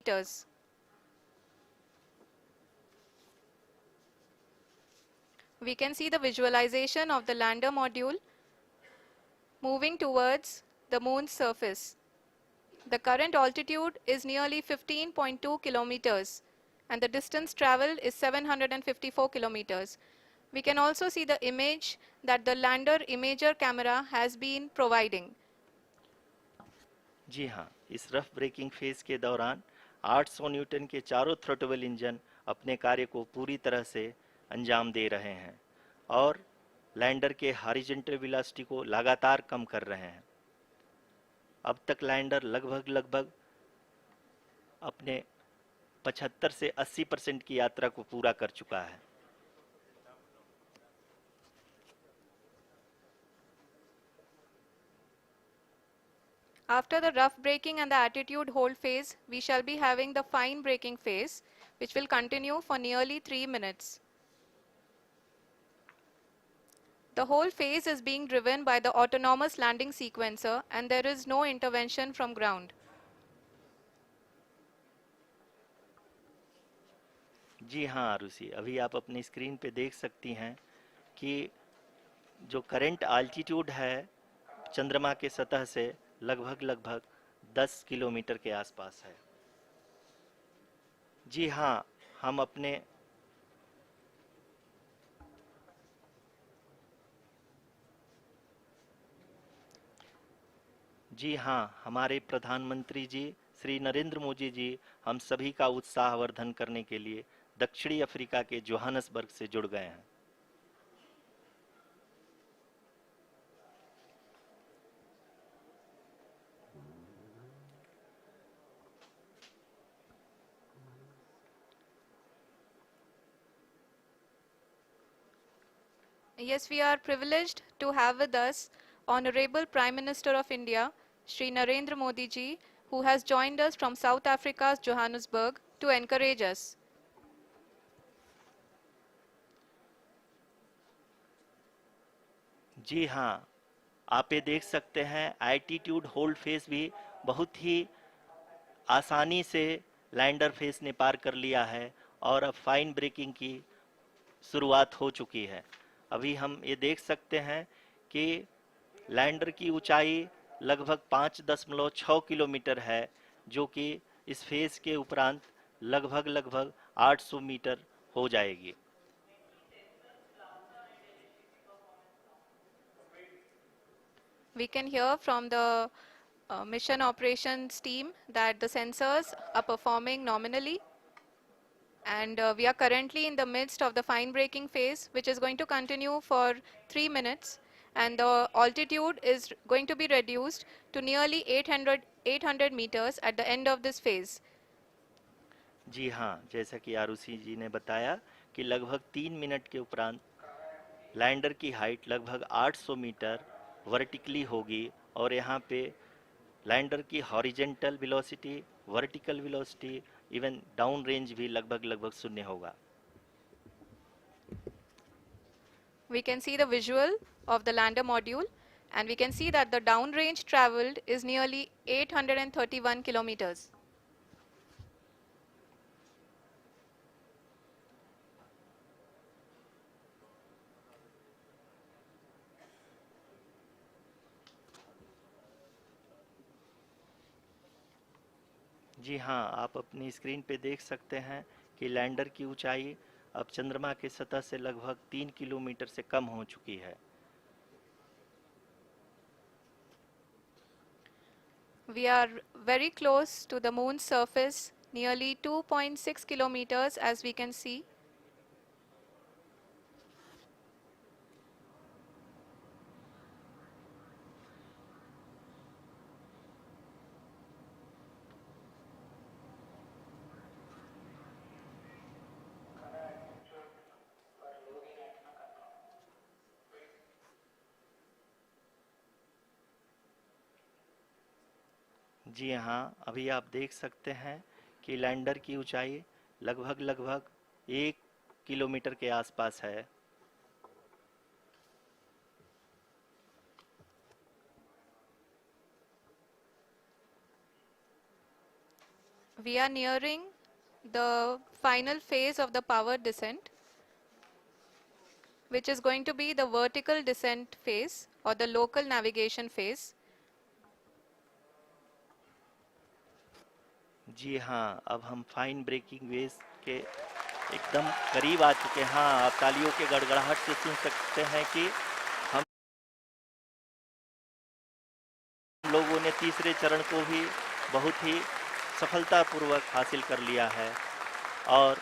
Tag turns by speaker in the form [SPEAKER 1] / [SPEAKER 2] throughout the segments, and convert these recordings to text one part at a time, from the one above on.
[SPEAKER 1] meters. We can see the visualization of the lander module moving towards the moon's surface. The current altitude is nearly 15.2 kilometers and the distance traveled is 754 kilometers. We can also see the image that the lander imager camera has been providing.
[SPEAKER 2] जी हाँ, इस rough breaking phase के दौरान 800 Newton के चारों throttle engine अपने कार्य को पूरी तरह से अंजाम दे रहे हैं और लैंडर के हॉरिजॉन्टल वेलोसिटी को लगातार कम कर रहे हैं। अब तक लैंडर लगभग अपने 75 से 80% की यात्रा को पूरा कर चुका है।
[SPEAKER 1] After the rough braking and the attitude hold phase, we shall be having the fine braking phase, which will continue for nearly 3 minutes. The whole phase is being driven by the autonomous landing sequencer and there is no intervention from ground.
[SPEAKER 2] जी हाँ आरुषि, अभी आप अपनी screen पे देख सकती हैं कि जो करंट आल्टीट्यूड है चंद्रमा के सतह से लगभग 10 किलोमीटर के आसपास है। जी हाँ, हम अपने जी हाँ, हमारे प्रधानमंत्री जी श्री नरेंद्र मोदी जी हम सभी का उत्साहवर्धन करने के लिए दक्षिणी अफ्रीका के जोहानसबर्ग से जुड़ गए हैं।
[SPEAKER 1] Yes, we are privileged to have with us Honorable Prime Minister of India, Shri Narendra Modi ji, who has joined us from South Africa's Johannesburg to encourage us.
[SPEAKER 2] जी हाँ, आप ये देख सकते हैं एल्टीट्यूड होल्ड फेस भी बहुत ही आसानी से लैंडर फेस ने पार कर लिया है और अब फाइन ब्रेकिंग की शुरुआत हो चुकी है। अभी हम ये देख सकते हैं कि लैंडर की ऊंचाई लगभग 5.6 किलोमीटर है, जो कि इस फेज के उपरांत लगभग 800 मीटर हो जाएगी।
[SPEAKER 1] We can hear from the mission operations team that the sensors are performing nominally and we are currently in the midst of the fine braking phase, which is going to continue for 3 minutes and the altitude is going to be reduced to nearly 800 meters at the end of this phase.
[SPEAKER 2] जी हाँ, जैसा कि आरुषि जी ने बताया कि लगभग 3 minute के उपरांत lander की हाइट लगभग 800 मीटर वर्टिकली होगी और यहाँ पे लैंडर की horizontal velocity, vertical velocity, even down range भी लगभग शून्य होगा।
[SPEAKER 1] We can see the visual of the lander module and we can see that the downrange traveled is nearly 831 kilometers.
[SPEAKER 2] जी हाँ, आप अपनी स्क्रीन पे देख सकते हैं कि लैंडर की ऊंचाई अब चंद्रमा के सतह से लगभग 3 किलोमीटर से कम हो चुकी है।
[SPEAKER 1] We are very close to the moon's surface, nearly 2.6 kilometers as we can see.
[SPEAKER 2] जी हाँ, अभी आप देख सकते हैं कि लैंडर की ऊंचाई लगभग 1 किलोमीटर के आसपास है।
[SPEAKER 1] We are nearing the final phase of the power descent, which is going to be the vertical descent phase or the local navigation phase.
[SPEAKER 2] जी हाँ, अब हम फाइन ब्रेकिंग वेव्स के एकदम करीब आ चुके हैं। हाँ, आप तालियों के गड़गड़ाहट से सुन सकते हैं कि हम लोगों ने तीसरे चरण को भी बहुत ही सफलतापूर्वक हासिल कर लिया है और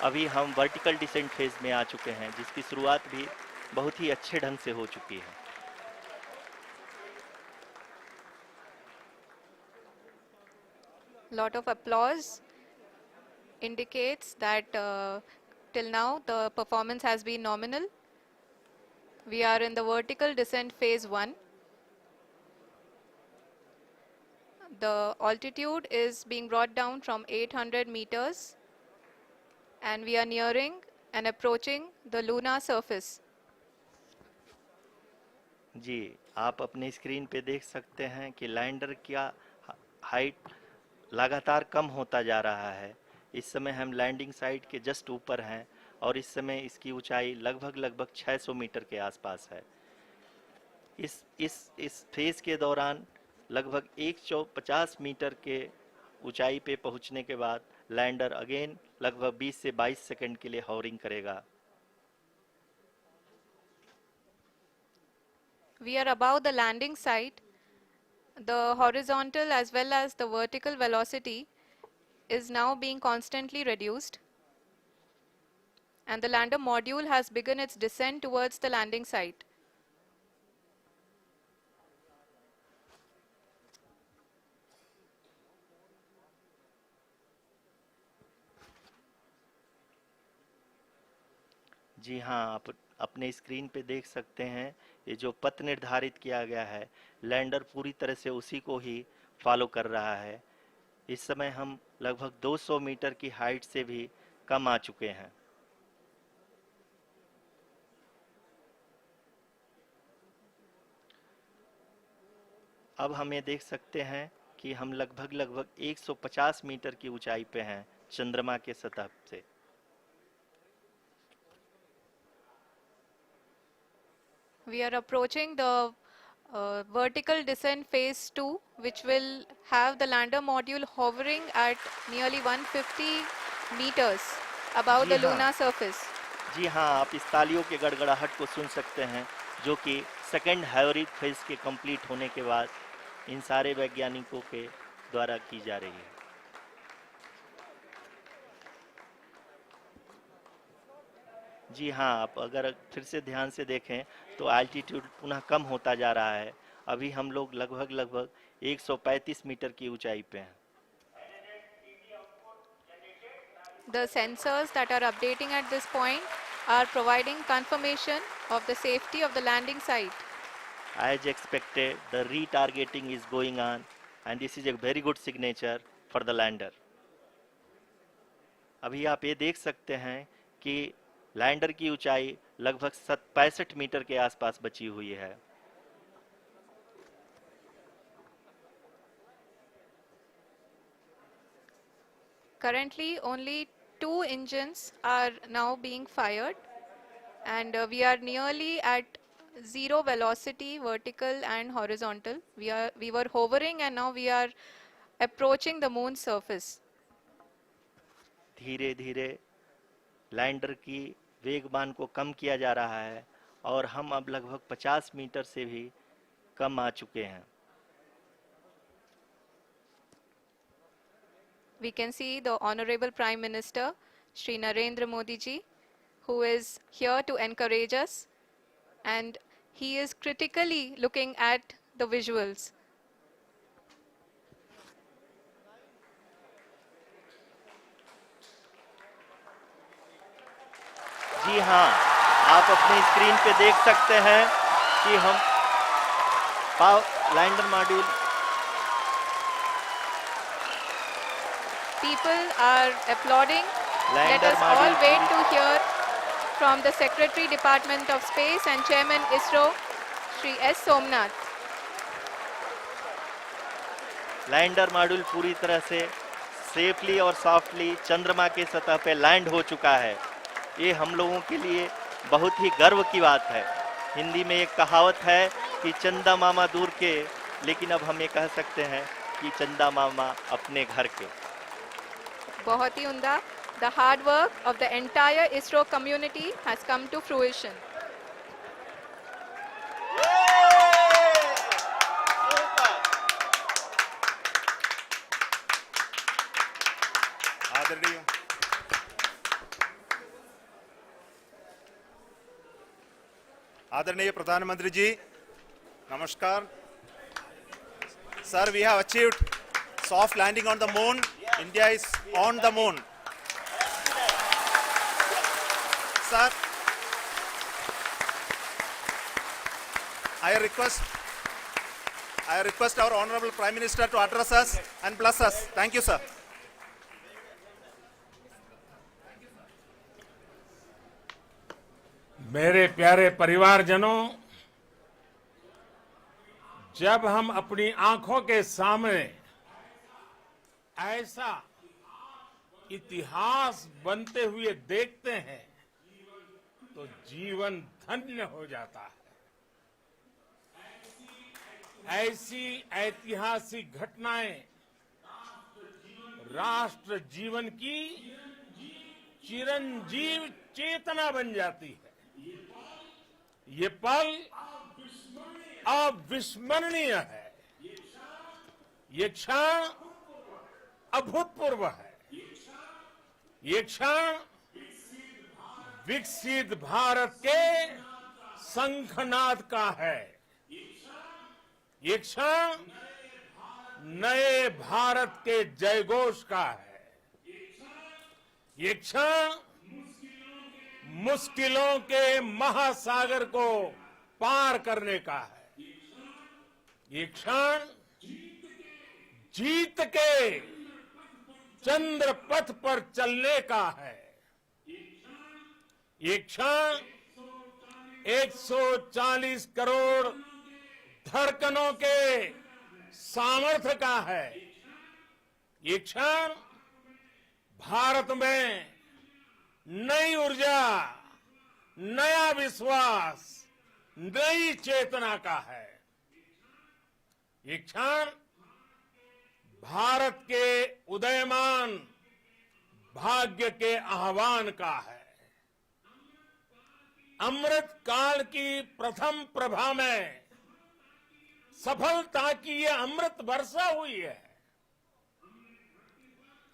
[SPEAKER 2] अभी हम वर्टिकल डिसेंट फेज में आ चुके हैं, जिसकी शुरुआत भी बहुत ही अच्छे ढंग से हो चुकी है।
[SPEAKER 1] Lot of applause indicates that till now the performance has been nominal. We are in the vertical descent phase 1. The altitude is being brought down from 800 meters and we are nearing and approaching the lunar surface.
[SPEAKER 2] जी, आप अपने screen पे देख सकते हैं कि lander का height लगातार कम होता जा रहा है। इस समय हम लैंडिंग साइट के जस्ट ऊपर हैं और इस समय इसकी ऊंचाई लगभग 600 मीटर के आसपास है। इस फेज के दौरान लगभग 150 मीटर के ऊंचाई पे पहुंचने के बाद लैंडर अगेन लगभग 20 से 22 सेकंड के लिए हॉवरिंग करेगा।
[SPEAKER 1] We are above the landing site. The horizontal as well as the vertical velocity is now being constantly reduced. And the lander module has begun its descent towards the landing site.
[SPEAKER 2] जी हाँ, आप अपने screen पे देख सकते हैं ये जो पथ निर्धारित किया गया है, लैंडर पूरी तरह से उसी को ही फॉलो कर रहा है। इस समय हम लगभग 200 मीटर की हाइट से भी कम आ चुके हैं। अब हम ये देख सकते हैं कि हम लगभग 150 मीटर की ऊंचाई पे हैं चंद्रमा के सतह से।
[SPEAKER 1] We are approaching the vertical descent phase 2, which will have the lander module hovering at nearly 150 meters above
[SPEAKER 2] ji
[SPEAKER 1] the
[SPEAKER 2] हाँ,
[SPEAKER 1] lunar surface.
[SPEAKER 2] जी हाँ, आप इस तालियों के गड़गड़ाहट को सुन सकते हैं, जो कि सेकंड हैवरिक फेज के कंप्लीट होने के बाद इन सारे वैज्ञानिकों के द्वारा की जा रही है। जी हाँ, आप अगर फिर से ध्यान से देखें तो एल्टीट्यूड पुनः कम होता जा रहा है। अभी हम लोग लगभग 135 मीटर की ऊंचाई पे हैं।
[SPEAKER 1] The sensors that are updating at this point are providing confirmation of the safety of the landing site.
[SPEAKER 2] As expected, the retargeting is going on and this is a very good signature for the lander. अभी आप ये देख सकते हैं कि lander की ऊंचाई लगभग 65 मीटर के आसपास बची हुई है।
[SPEAKER 1] Currently, only 2 engines are now being fired, and we are nearly at zero velocity, vertical and horizontal. We were hovering, and now we are approaching the moon's surface.
[SPEAKER 2] धीरे धीरे लैंडर की वेगमान को कम किया जा रहा है और हम अब लगभग 50 मीटर से भी कम आ चुके हैं।
[SPEAKER 1] We can see the Honorable Prime Minister, Shri Narendra Modi ji, who is here to encourage us, and he is critically looking at the visuals.
[SPEAKER 2] जी हाँ, आप अपनी स्क्रीन पे देख सकते हैं कि हम lander module
[SPEAKER 1] People are applauding. Let
[SPEAKER 2] lander
[SPEAKER 1] us all
[SPEAKER 2] module
[SPEAKER 1] wait to hear from the Secretary Department of Space and Chairman ISRO, Shri S. Somnath.
[SPEAKER 2] Lander module पूरी तरह से सेफली और सॉफ्टली चंद्रमा के सतह पे लैंड हो चुका है। ये हम लोगों के लिए बहुत ही गर्व की बात है। हिंदी में एक कहावत है कि चंदा मामा दूर के, लेकिन अब हम ये कह सकते हैं कि चंदा मामा अपने घर के।
[SPEAKER 1] बहुत ही उम्दा। The hard work of the entire ISRO community has come to fruition.
[SPEAKER 3] आदरणीय आदरणीय प्रधानमंत्री जी, नमस्कार sir. We have achieved soft landing on the moon. India is on the moon. Sir, I request our Honorable Prime Minister to address us and bless us. Thank you, sir.
[SPEAKER 4] मेरे प्यारे परिवारजनों, जब हम अपनी आंखों के सामने ऐसा इतिहास बनते हुए देखते हैं तो जीवन धन्य हो जाता है। ऐसी ऐतिहासिक घटनाएं राष्ट्र जीवन की चिरंजीव चेतना बन जाती है। ये पल अविस्मरणीय है। ये क्षण अभूतपूर्व है। ये क्षण विकसित भारत के शंखनाद का है। ये क्षण नए भारत के जयघोष का है। ये क्षण मुश्किलों के महासागर को पार करने का है। ये क्षण जीत के चंद्र पथ पर चलने का है। ये क्षण 140 करोड़ धड़कनों के सामर्थ्य का है। ये क्षण भारत में नई ऊर्जा, नया विश्वास, नई चेतना का है। ये क्षण भारत के उदयमान भाग्य के आह्वान का है। अमृत काल की प्रथम प्रभा में सफलता की ये अमृत वर्षा हुई है।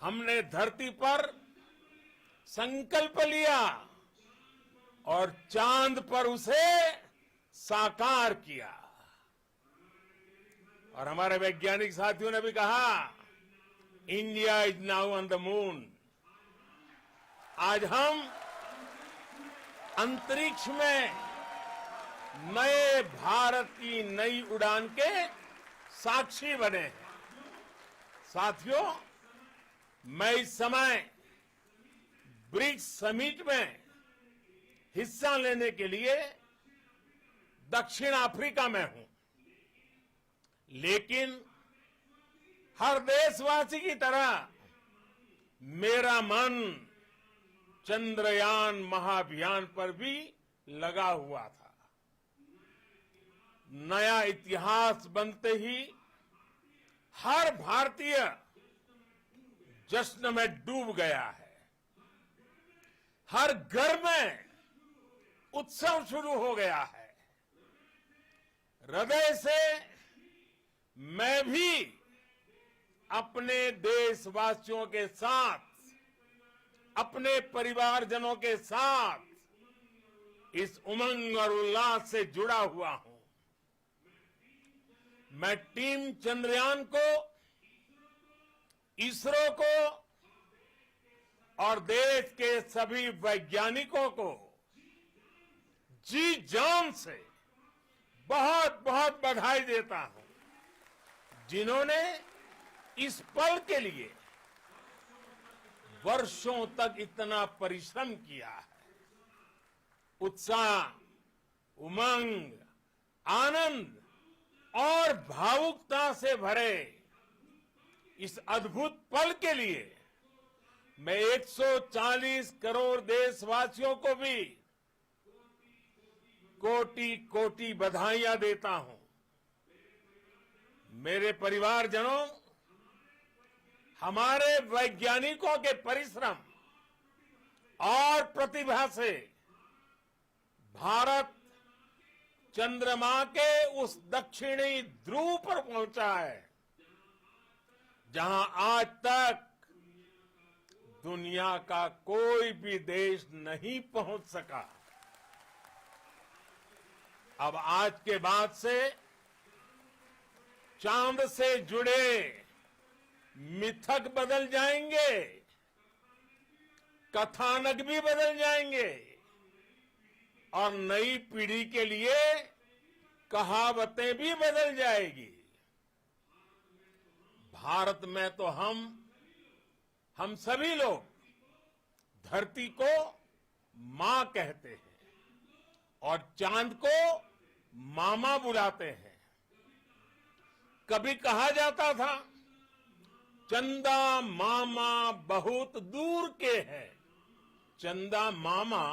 [SPEAKER 4] हमने धरती पर संकल्प लिया और चांद पर उसे साकार किया। और हमारे वैज्ञानिक साथियों ने भी कहा, India is now on the moon. आज हम अंतरिक्ष में नए भारत की नई उड़ान के साक्षी बने हैं। साथियों, मैं इस समय ब्रिक्स समिट में हिस्सा लेने के लिए दक्षिण अफ्रीका में हूं, लेकिन हर देशवासी की तरह मेरा मन चंद्रयान महाअभियान पर भी लगा हुआ था। नया इतिहास बनते ही हर भारतीय जश्न में डूब गया है। हर घर में उत्सव शुरू हो गया है। हृदय से मैं भी अपने देशवासियों के साथ, अपने परिवारजनों के साथ इस उमंग और उल्लास से जुड़ा हुआ हूं। मैं टीम चंद्रयान को, इसरो को और देश के सभी वैज्ञानिकों को जी जान से बहुत बहुत बधाई देता हूं, जिन्होंने इस पल के लिए वर्षों तक इतना परिश्रम किया है। उत्साह, उमंग, आनंद और भावुकता से भरे इस अद्भुत पल के लिए मैं 140 करोड़ देशवासियों को भी कोटि कोटि बधाइयां देता हूं। मेरे परिवारजनों, हमारे वैज्ञानिकों के परिश्रम और प्रतिभा से भारत चंद्रमा के उस दक्षिणी ध्रुव पर पहुंचा है जहां आज तक दुनिया का कोई भी देश नहीं पहुंच सका। अब आज के बाद से चांद से जुड़े मिथक बदल जाएंगे, कथानक भी बदल जाएंगे और नई पीढ़ी के लिए कहावतें भी बदल जाएगी। भारत में तो हम सभी लोग धरती को मां कहते हैं और चांद को मामा बुलाते हैं। कभी कहा जाता था चंदा मामा बहुत दूर के हैं। चंदा मामा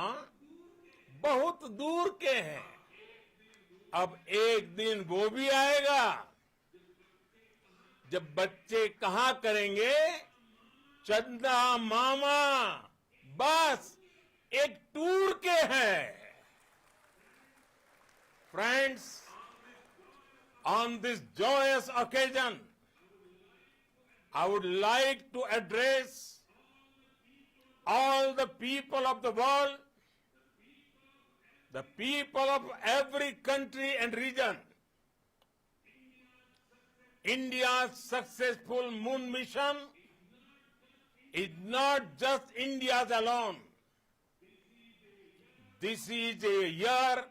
[SPEAKER 4] बहुत दूर के हैं। अब एक दिन वो भी आएगा जब बच्चे कहा करेंगे चंदा मामा बस एक टूर के हैं। Friends, on this joyous occasion, I would like to address all the people of the world, the people of every country and region. India's successful moon mission is not just India's alone. This is a year